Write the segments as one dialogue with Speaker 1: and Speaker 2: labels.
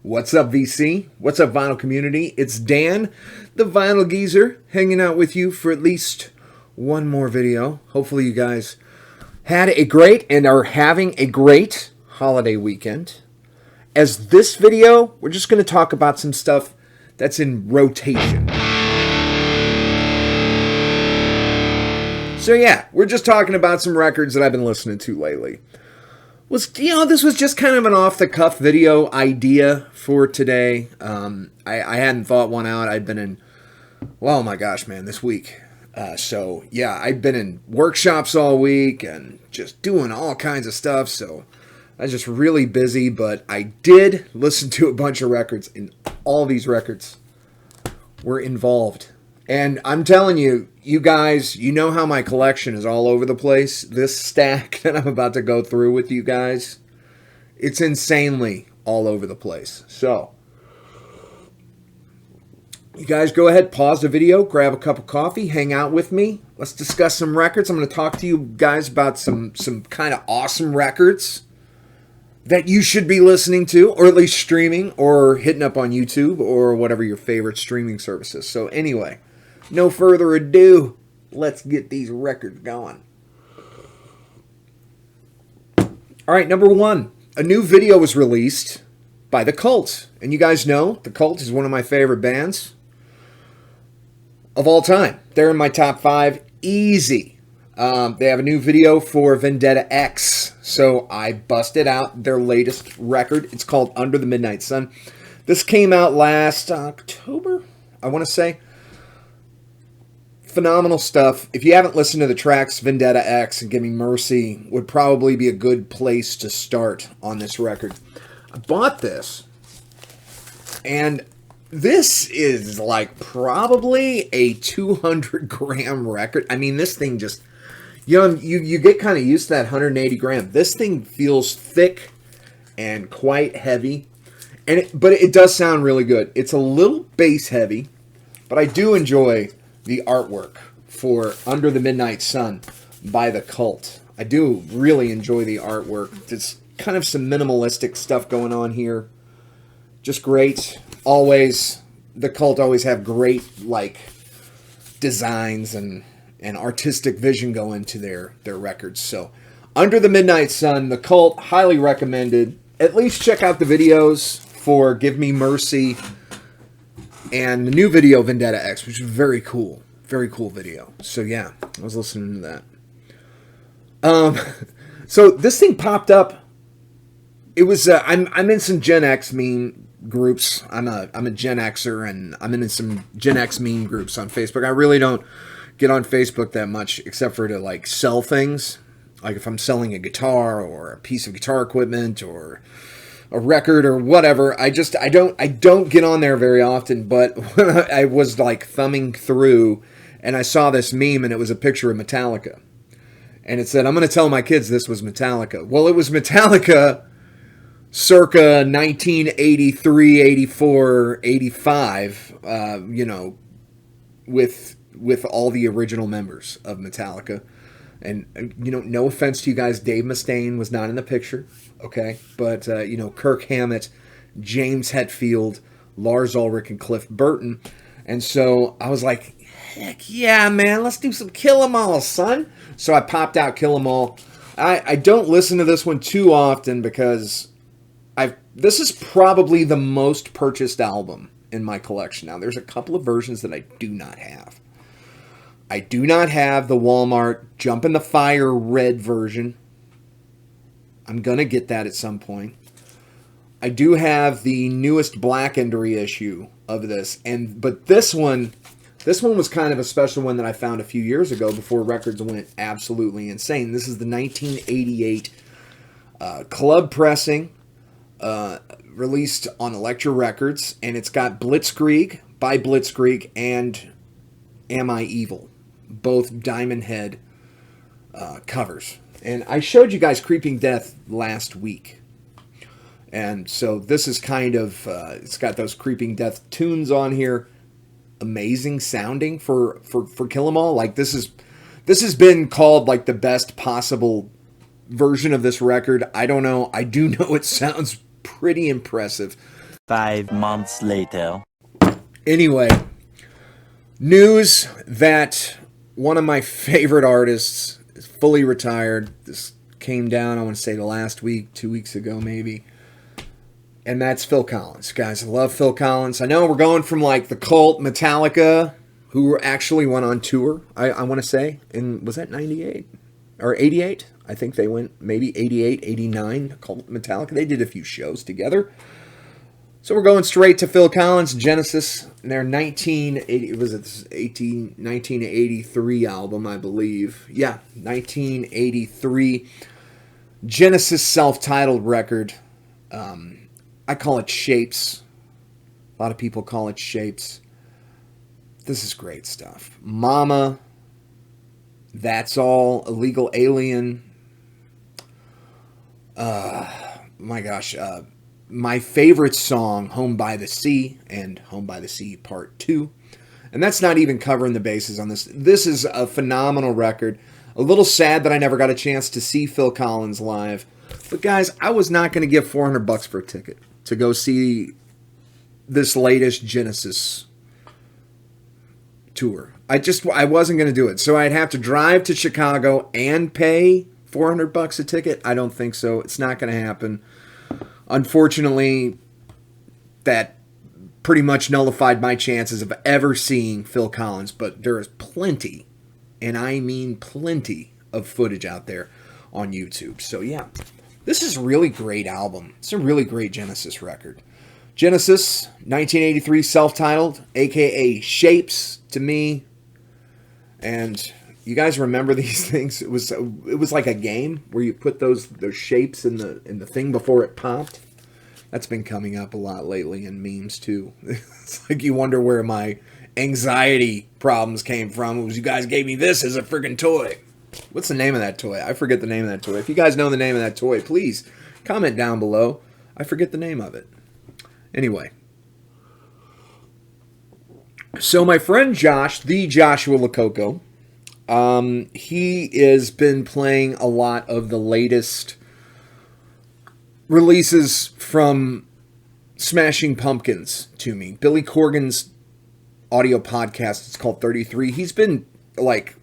Speaker 1: What's up, VC? What's up, vinyl community? It's Dan, the Vinyl Geezer, hanging out with you for at least one more video. Hopefully you guys had a great and are having a great holiday weekend. As this video, we're just going to talk about some stuff that's in rotation. So yeah, we're just talking about some records that I've been listening to lately. This was just kind of an off-the-cuff video idea for today. I hadn't thought one out. I'd been in, well, my gosh, man, this week. So, yeah, I've been in workshops all week and just doing all kinds of stuff. So, I was just really busy, but I did listen to a bunch of records, and all these records were involved. And I'm telling you, you guys, you know how my collection is all over the place. This stack that I'm about to go through with you guys, it's insanely all over the place. So, you guys go ahead, pause the video, grab a cup of coffee, hang out with me. Let's discuss some records. I'm going to talk to you guys about some kind of awesome records that you should be listening to, or at least streaming, or hitting up on YouTube, or whatever your favorite streaming service is. So anyway, no further ado, let's get these records going. All right, number one, a new video was released by The Cult. And you guys know, The Cult is one of my favorite bands of all time. They're in my top 5, easy. They have a new video for Vendetta X. So I busted out their latest record. It's called Under the Midnight Sun. This came out last October, I want to say. Phenomenal stuff. If you haven't listened to the tracks, Vendetta X and Give Me Mercy would probably be a good place to start on this record. I bought this, and this is like probably a 200 gram record. I mean, this thing just, you get kind of used to that 180 gram. This thing feels thick and quite heavy, but it does sound really good. It's a little bass heavy, but I do enjoy the artwork for Under the Midnight Sun by The Cult. I do really enjoy the artwork. There's kind of some minimalistic stuff going on here. Just great. Always, The Cult always have great, designs and artistic vision go into their records. So, Under the Midnight Sun, The Cult, highly recommended. At least check out the videos for Give Me Mercy and the new video, Vendetta X, which is very cool. Very cool video. So, yeah, I was listening to that. So, this thing popped up. It was, I'm in some Gen X meme groups. I'm a Gen Xer, and I'm in some Gen X meme groups on Facebook. I really don't get on Facebook that much, except for to, sell things. Like, if I'm selling a guitar, or a piece of guitar equipment, or a record or whatever. I don't get on there very often, but when I was thumbing through and I saw this meme and it was a picture of Metallica. And it said, I'm going to tell my kids this was Metallica. Well, it was Metallica circa 1983, 84, 85, with all the original members of Metallica. And, no offense to you guys, Dave Mustaine was not in the picture, okay? But, Kirk Hammett, James Hetfield, Lars Ulrich, and Cliff Burton. And so I was like, heck yeah, man, let's do some Kill 'Em All, son. So I popped out Kill 'Em All. I don't listen to this one too often because this is probably the most purchased album in my collection. Now, there's a couple of versions that I do not have. I do not have the Walmart Jump in the Fire red version. I'm going to get that at some point. I do have the newest blackened reissue of this. But this one was kind of a special one that I found a few years ago before records went absolutely insane. This is the 1988 club pressing, released on Elektra Records. And it's got Blitzkrieg by Blitzkrieg and Am I Evil? Both Diamond Head covers. And I showed you guys Creeping Death last week. And so this is kind of, it's got those Creeping Death tunes on here. Amazing sounding for Kill 'Em All. This has been called the best possible version of this record. I don't know. I do know it sounds pretty impressive.
Speaker 2: 5 months later.
Speaker 1: Anyway, news that one of my favorite artists is fully retired. This came down, I want to say, the last week, 2 weeks ago maybe. And that's Phil Collins. Guys, I love Phil Collins. I know we're going from like the cult Metallica, who actually went on tour, I want to say, in, was that 98? Or 88? I think they went maybe 88, 89, cult Metallica. They did a few shows together. So we're going straight to Phil Collins, Genesis, and their 1983 album, I believe. Yeah, 1983 Genesis self-titled record. I call it Shapes. A lot of people call it Shapes. This is great stuff. Mama, That's All, Illegal Alien. My gosh, my favorite song, Home by the Sea, and Home by the Sea Part 2. And that's not even covering the bases on this. This is a phenomenal record. A little sad that I never got a chance to see Phil Collins live. But guys, I was not going to give $400 for a ticket to go see this latest Genesis tour. I wasn't going to do it. So I'd have to drive to Chicago and pay $400 a ticket. I don't think so. It's not going to happen. Unfortunately, that pretty much nullified my chances of ever seeing Phil Collins, but there is plenty, and I mean plenty, of footage out there on YouTube. So yeah, this is a really great album. It's a really great Genesis record. Genesis, 1983, self-titled, aka Shapes to me. And you guys remember these things? It was like a game where you put those shapes in the thing before it popped. That's been coming up a lot lately in memes too. It's like you wonder where my anxiety problems came from. It was you guys gave me this as a friggin' toy. What's the name of that toy? I forget the name of that toy. If you guys know the name of that toy, please comment down below. I forget the name of it. Anyway. So my friend Josh, the Joshua Lococo, he has been playing a lot of the latest releases from Smashing Pumpkins to me. Billy Corgan's audio podcast, it's called 33. He's been like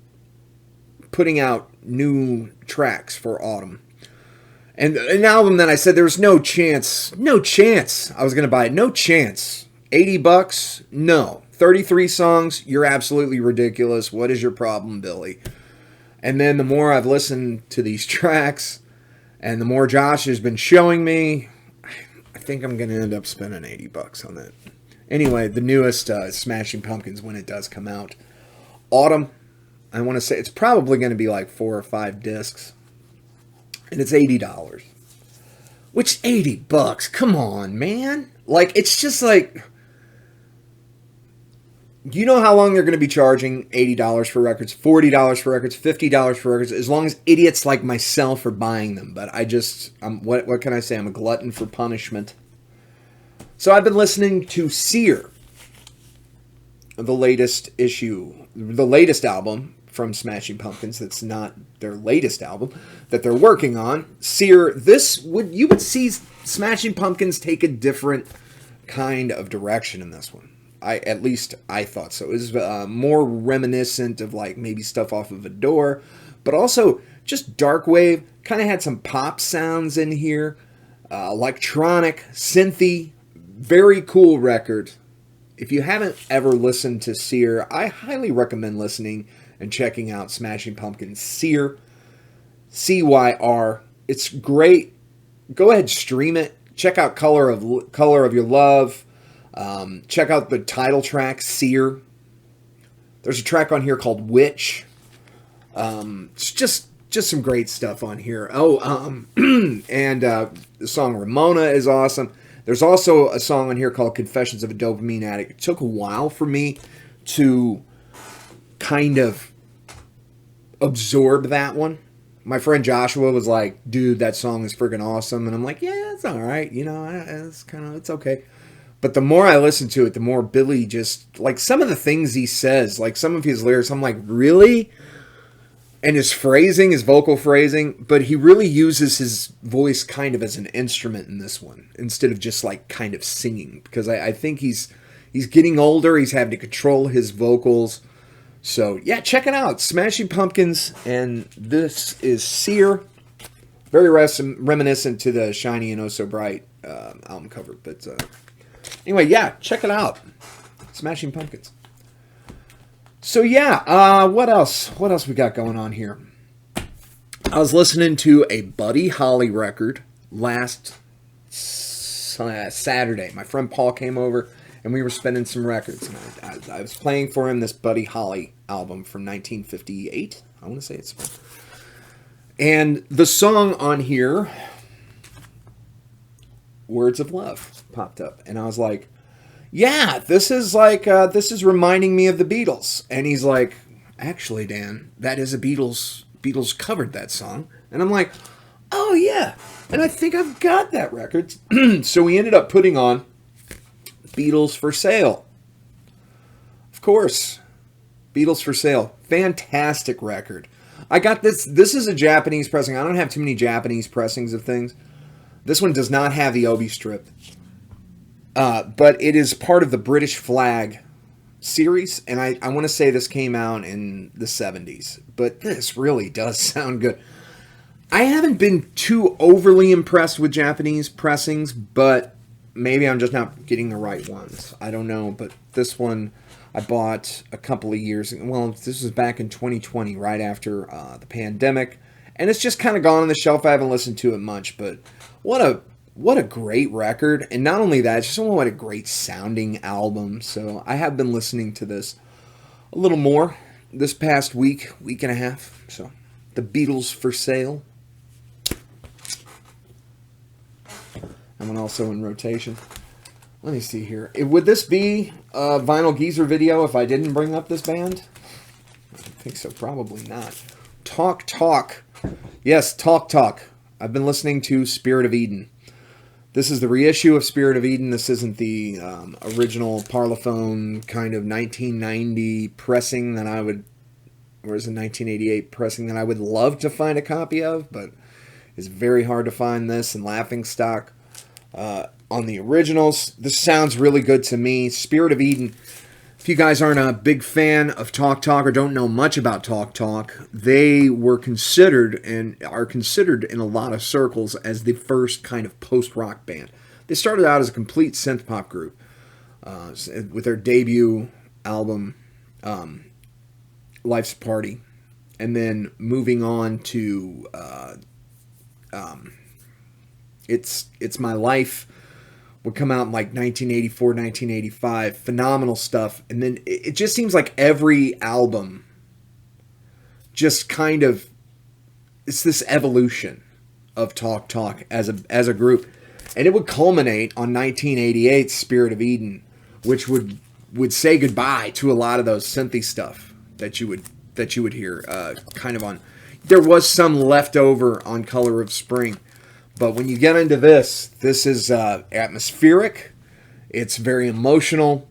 Speaker 1: putting out new tracks for autumn. And an album that I said there was no chance I was going to buy it. No chance. $80? No. 33 songs? You're absolutely ridiculous. What is your problem, Billy? And then the more I've listened to these tracks and the more Josh has been showing me, I think I'm going to end up spending $80 on that. Anyway, the newest Smashing Pumpkins, when it does come out. Autumn, I want to say it's probably going to be like 4 or 5 discs. And it's $80. Which $80? Come on, man. Like, it's just like, you know how long they're going to be charging $80 for records, $40 for records, $50 for records, as long as idiots like myself are buying them. But what can I say? I'm a glutton for punishment. So I've been listening to Sear, the latest album from Smashing Pumpkins. That's not their latest album that they're working on. Sear, you would see Smashing Pumpkins take a different kind of direction in this one. At least I thought so. It was more reminiscent of like maybe stuff off of Adore, but also just dark wave. Kind of had some pop sounds in here, electronic, synthy. Very cool record. If you haven't ever listened to Sear, I highly recommend listening and checking out Smashing Pumpkins Sear, CYR. It's great. Go ahead, stream it. Check out Color of Your Love. Check out the title track, Sear. There's a track on here called Witch. It's just some great stuff on here. And the song Ramona is awesome. There's also a song on here called Confessions of a Dopamine Addict. It took a while for me to kind of absorb that one. My friend Joshua was like, dude, that song is freaking awesome. And I'm like, yeah, it's all right. You know, it's okay. But the more I listen to it, the more Billy just, like some of the things he says, like some of his lyrics, I'm like, really? and his phrasing, his vocal phrasing, but he really uses his voice kind of as an instrument in this one instead of just like kind of singing, because I think he's getting older. He's having to control his vocals. So yeah, check it out, Smashing Pumpkins, and this is Sear. Very reminiscent to the Shiny and Oh So Bright album cover. But anyway, yeah, check it out, Smashing Pumpkins. So yeah, what else? What else we got going on here? I was listening to a Buddy Holly record last Saturday. My friend Paul came over, and we were spinning some records. And I was playing for him this Buddy Holly album from 1958. I want to say it's... And the song on here, Words of Love, popped up. And I was like, yeah, this is like, this is reminding me of the Beatles. And he's like, actually, Dan, that is a Beatles covered that song. And I'm like, oh yeah. And I think I've got that record. So we ended up putting on Beatles for Sale. Of course. Beatles for Sale. Fantastic record. I got this. This is a Japanese pressing. I don't have too many Japanese pressings of things. This one does not have the obi strip. But it is part of the British Flag series. And I want to say this came out in the 70s. But this really does sound good. I haven't been too overly impressed with Japanese pressings, but maybe I'm just not getting the right ones. I don't know, but this one I bought a couple of years ago. Well, this was back in 2020, right after the pandemic, and it's just kind of gone on the shelf. I haven't listened to it much, but what a great record, and not only that, it's just what a great sounding album. So I have been listening to this a little more this past week and a half. So the Beatles for Sale. That one also in rotation. Let me see here. Would this be a Vinyl Geezer video if I didn't bring up this band? I think so. Probably not. Talk Talk. Yes, Talk Talk. I've been listening to Spirit of Eden. This is the reissue of Spirit of Eden. This isn't the original Parlophone kind of 1990 pressing that I would... Or is it 1988 pressing that I would love to find a copy of, but it's very hard to find this in Laughing Stock. On the originals, this sounds really good to me. Spirit of Eden, if you guys aren't a big fan of Talk Talk or don't know much about Talk Talk, they were considered and are considered in a lot of circles as the first kind of post-rock band. They started out as a complete synth-pop group with their debut album, Life's Party, and then moving on to It's My Life would come out in like 1984, 1985. Phenomenal stuff. And then it just seems like every album just kind of, it's this evolution of Talk Talk as a group. And it would culminate on 1988's Spirit of Eden, which would say goodbye to a lot of those synthy stuff that you would hear kind of on. There was some leftover on Color of Spring. But when you get into this is atmospheric. It's very emotional.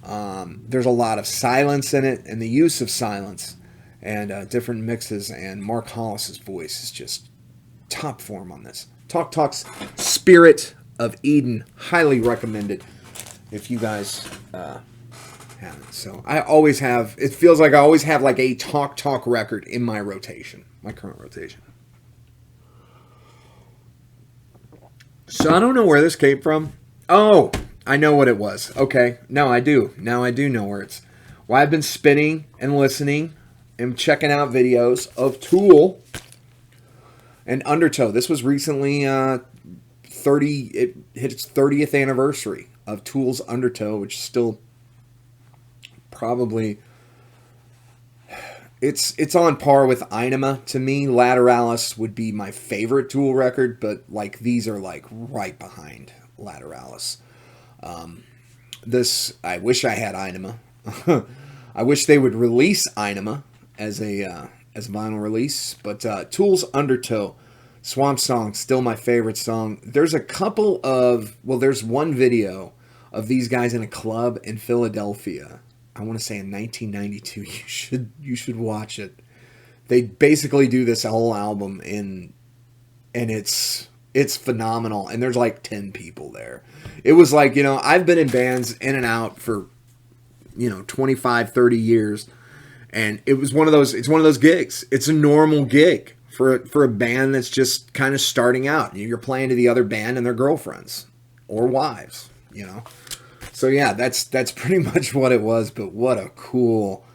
Speaker 1: There's a lot of silence in it, and the use of silence, and different mixes. And Mark Hollis's voice is just top form on this. Talk Talk's Spirit of Eden, highly recommended if you guys haven't. So I always have. It feels like I always have like a Talk Talk record in my rotation, my current rotation. So I don't know where this came from. Oh, I know what it was. Okay, now I do. Now I do know where it's... Well, I've been spinning and listening and checking out videos of Tool and Undertow. This was recently it hit its 30th anniversary of Tool's Undertow, which is still probably... It's on par with Inema to me. Lateralis would be my favorite Tool record, but like these are like right behind Lateralis. This I wish I had Inema. I wish they would release Inema as a vinyl release, but Tool's Undertow, Swamp Song, still my favorite song. There's there's one video of these guys in a club in Philadelphia. I want to say in 1992. You should watch it. They basically do this whole album and it's phenomenal. And there's like 10 people there. It was like, you know, I've been in bands in and out for, you know, 25, 30 years. And it was one of those, it's one of those gigs. It's a normal gig for a band that's just kind of starting out. You're playing to the other band and their girlfriends or wives, you know. So yeah, that's pretty much what it was. But what a cool,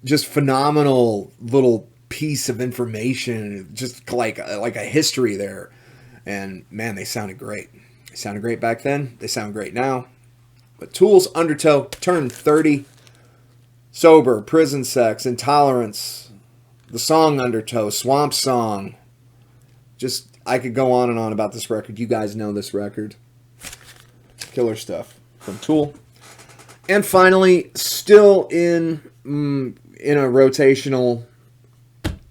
Speaker 1: just phenomenal little piece of information, just like a history there. And man, they sounded great. They sounded great back then. They sound great now. But Tool's Undertow turned 30. Sober, Prison Sex, Intolerance, the song Undertow, Swamp Song. Just, I could go on and on about this record. You guys know this record. Killer stuff from Tool. And finally, still in a rotational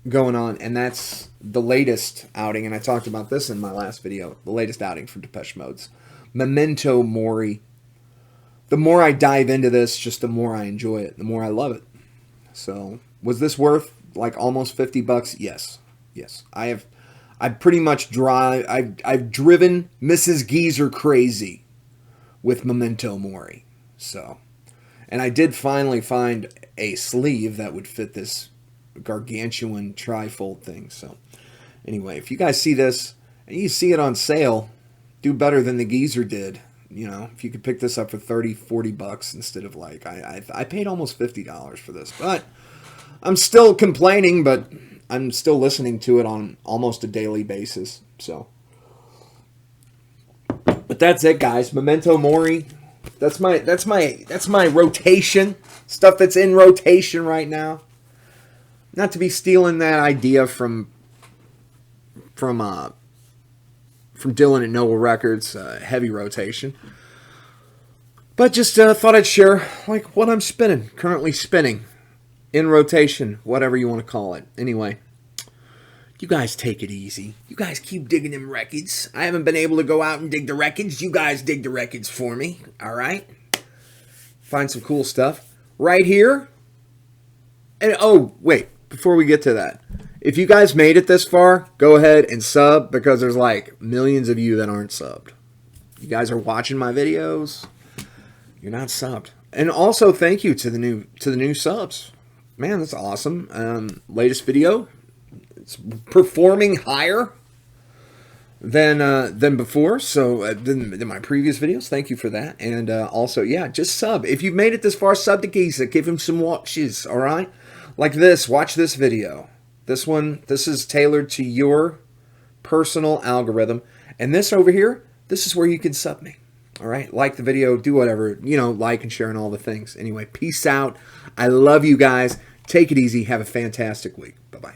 Speaker 1: going on, and that's the latest outing, and I talked about this in my last video, the latest outing from Depeche Mode's Memento Mori. The more I dive into this, just the more I enjoy it, the more I love it. So, was this worth like almost $50? Yes. Yes. I've pretty much I've driven Mrs. Geezer crazy with Memento Mori. So, and I did finally find a sleeve that would fit this gargantuan trifold thing. So, anyway, if you guys see this and you see it on sale, do better than the Geezer did. You know, if you could pick this up for $30-$40 instead of like, I paid almost $50 for this. But I'm still complaining, but I'm still listening to it on almost a daily basis. So, but that's it, guys. Memento Mori. That's my rotation. Stuff that's in rotation right now. Not to be stealing that idea from Dylan and Noble Records, heavy rotation. But just thought I'd share like what I'm currently spinning, in rotation, whatever you want to call it. Anyway, you guys take it easy. You guys keep digging them Rekkids. I haven't been able to go out and dig the Rekkids. You guys dig the Rekkids for me, all right? Find some cool stuff right here. And oh, wait, before we get to that. If you guys made it this far, go ahead and sub, because there's like millions of you that aren't subbed. You guys are watching my videos. You're not subbed. And also thank you to the new subs. Man, that's awesome. Latest video, it's performing higher than before, so than my previous videos. Thank you for that. And also, yeah, just sub. If you've made it this far, sub to Giza. Give him some watches, all right? Like this. Watch this video. This one, this is tailored to your personal algorithm. And this over here, this is where you can sub me. All right? Like the video, do whatever, you know, like and share and all the things. Anyway, peace out. I love you guys. Take it easy. Have a fantastic week. Bye-bye.